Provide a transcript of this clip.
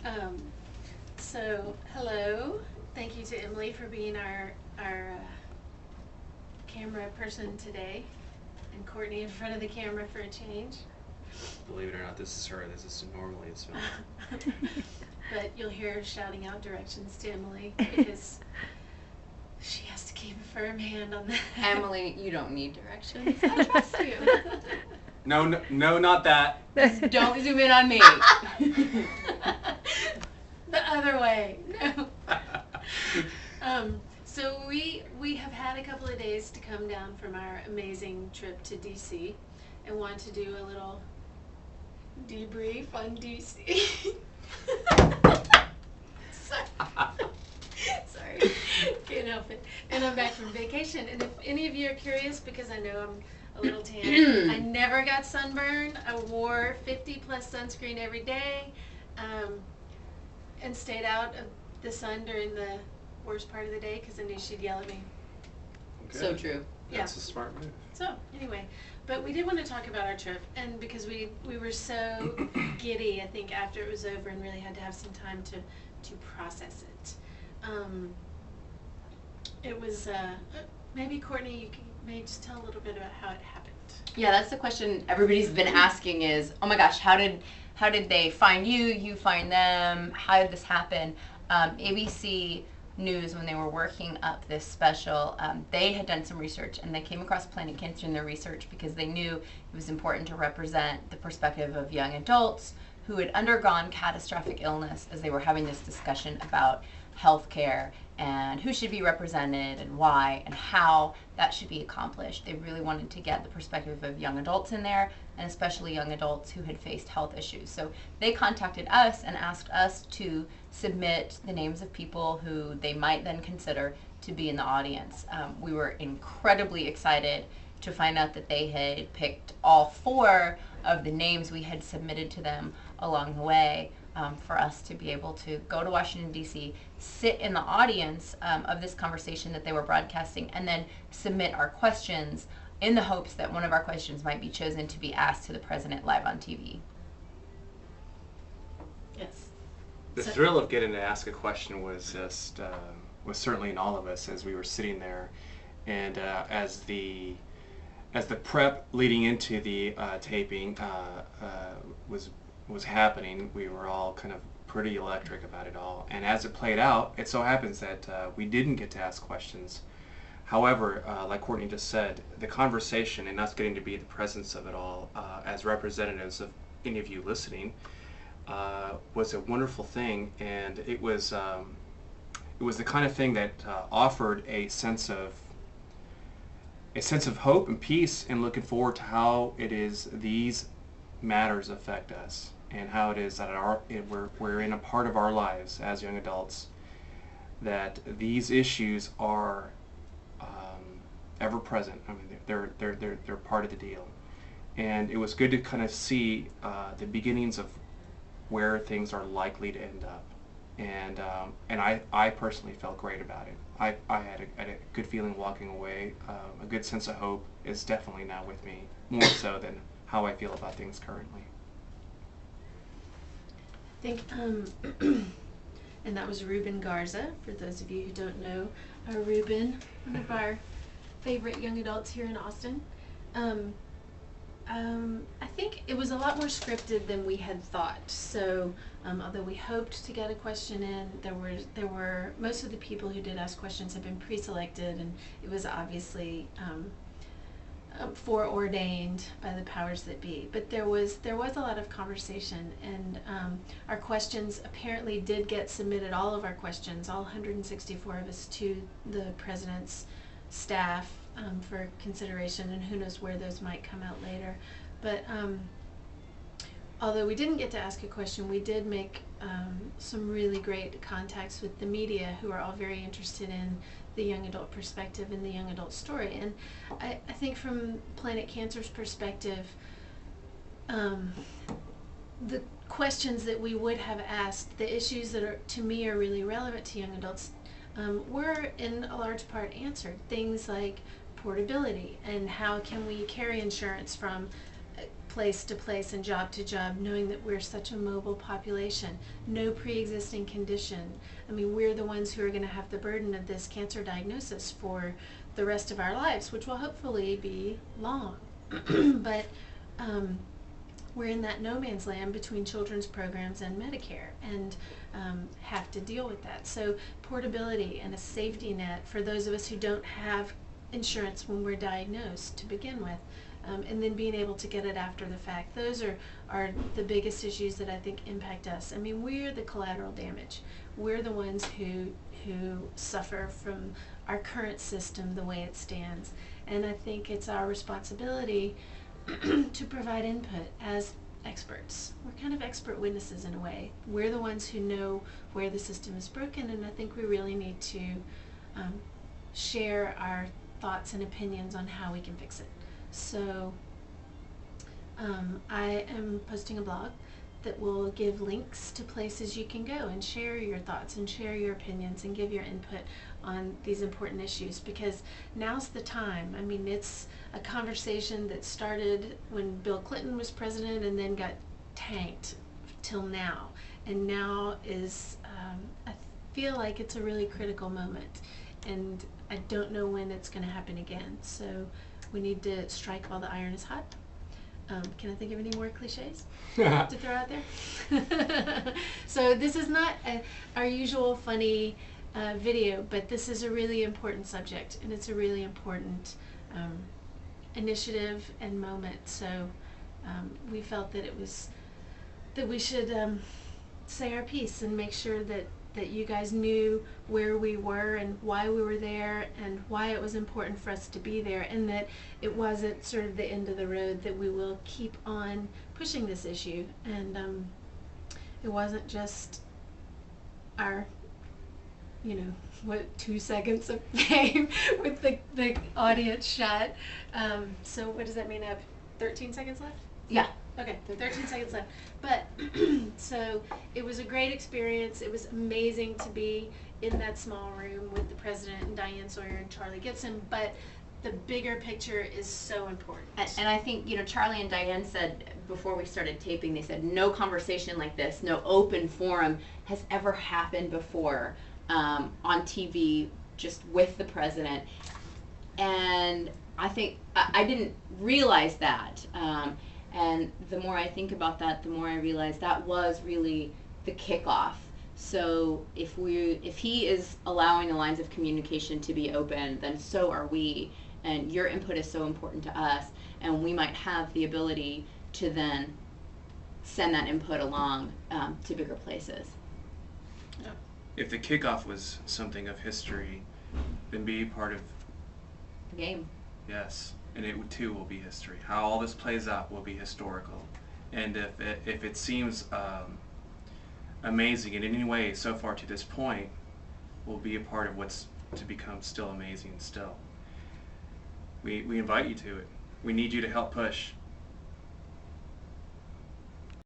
Um, so, hello. Thank you to Emily for being our camera person today, and Courtney in front of the camera for a change. Believe it or not, this is her. This is normally it's filmed. But you'll hear her shouting out directions to Emily because she has to keep a firm hand on that. Emily, you don't need directions. I trust you. No, not that. Just don't zoom in on me. The other way. So we have had a couple of days to come down from our amazing trip to DC and want to do a little debrief on DC. Sorry, can't help it. And I'm back from vacation. And if any of you are curious, because I know I'm a little tan, I never got sunburned. I wore 50 plus sunscreen every day, and stayed out of the sun during the worst part of the day because I knew she'd yell at me. Okay. So true. That's a smart move. So anyway, but we did want to talk about our trip, and because we were so giddy, I think, after it was over, and really had to have some time to process it. It was maybe Courtney, you can maybe just tell a little bit about how it happened. Yeah, that's the question everybody's been asking is, oh my gosh, how did they find you? You find them? How did this happen? ABC News, when they were working up this special, they had done some research and they came across Planet Cancer in their research because they knew it was important to represent the perspective of young adults who had undergone catastrophic illness as they were having this discussion about healthcare and who should be represented and why and how that should be accomplished. They really wanted to get the perspective of young adults in there, and especially young adults who had faced health issues. So they contacted us and asked us to submit the names of people who they might then consider to be in the audience. We were incredibly excited to find out that they had picked all 4 of the names we had submitted to them along the way. For us to be able to go to Washington, D.C., sit in the audience of this conversation that they were broadcasting, and then submit our questions in the hopes that one of our questions might be chosen to be asked to the president live on TV. Yes. The thrill of getting to ask a question was just was certainly in all of us as we were sitting there, and as the prep leading into the taping was happening, we were all kind of pretty electric about it all. And as it played out, it so happens that we didn't get to ask questions. However, like Courtney just said, the conversation and us getting to be the presence of it all as representatives of any of you listening was a wonderful thing, and it was the kind of thing that offered a sense of hope and peace, and looking forward to how it is these matters affect us, and how it is that we're in a part of our lives as young adults that these issues are ever present. I mean, they're part of the deal, and it was good to kind of see the beginnings of where things are likely to end up, and I personally felt great about it. I had a good feeling walking away. A good sense of hope is definitely now with me, more so than how I feel about things currently. I think, and that was Ruben Garza, for those of you who don't know, Ruben, one of our favorite young adults here in Austin. I think it was a lot more scripted than we had thought. So, although we hoped to get a question in, there were most of the people who did ask questions had been pre-selected, and it was obviously foreordained by the powers that be. But there was a lot of conversation, and our questions apparently did get submitted. All of our questions, all 164 of us, to the president's staff for consideration, and who knows where those might come out later. But although we didn't get to ask a question, we did make some really great contacts with the media, who are all very interested in the young adult perspective and the young adult story. And I think from Planet Cancer's perspective, the questions that we would have asked, the issues that are, to me, are really relevant to young adults, were in a large part answered. Things like portability, and how can we carry insurance from place to place and job to job, knowing that we're such a mobile population, no pre-existing condition. I mean, we're the ones who are going to have the burden of this cancer diagnosis for the rest of our lives, which will hopefully be long. But we're in that no man's land between children's programs and Medicare, and have to deal with that. So portability and a safety net for those of us who don't have insurance when we're diagnosed to begin with, and then being able to get it after the fact. Those are the biggest issues that I think impact us. I mean, we're the collateral damage. We're the ones who suffer from our current system the way it stands. And I think it's our responsibility to provide input as experts. We're kind of expert witnesses in a way. We're the ones who know where the system is broken, and I think we really need to share our thoughts and opinions on how we can fix it. So I am posting a blog that will give links to places you can go and share your thoughts and share your opinions and give your input on these important issues, because now's the time. I mean, it's a conversation that started when Bill Clinton was president and then got tanked till now. And now is, I feel like it's a really critical moment. And I don't know when it's going to happen again. So we need to strike while the iron is hot. Can I think of any more cliches to throw out there? So this is not our usual funny video, but this is a really important subject, and it's a really important initiative and moment. So we felt that we should say our piece and make sure that you guys knew where we were and why we were there and why it was important for us to be there, and that it wasn't sort of the end of the road, that we will keep on pushing this issue. And it wasn't just our 2 seconds of fame with the audience shot. So what does that mean? I have 13 seconds left? Yeah. Okay, 13 seconds left. But so it was a great experience. It was amazing to be in that small room with the president and Diane Sawyer and Charlie Gibson. But the bigger picture is so important. And I think, Charlie and Diane said before we started taping, they said no conversation like this, no open forum has ever happened before on TV, just with the president. And I think I didn't realize that. And the more I think about that, the more I realize that was really the kickoff. So if he is allowing the lines of communication to be open, then so are we. And your input is so important to us, and we might have the ability to then send that input along to bigger places. Yeah. If the kickoff was something of history, then be part of The game. Yes, and it too will be history. How all this plays out will be historical. And if it seems amazing in any way so far to this point, will be a part of what's to become still amazing still. We invite you to it. We need you to help push.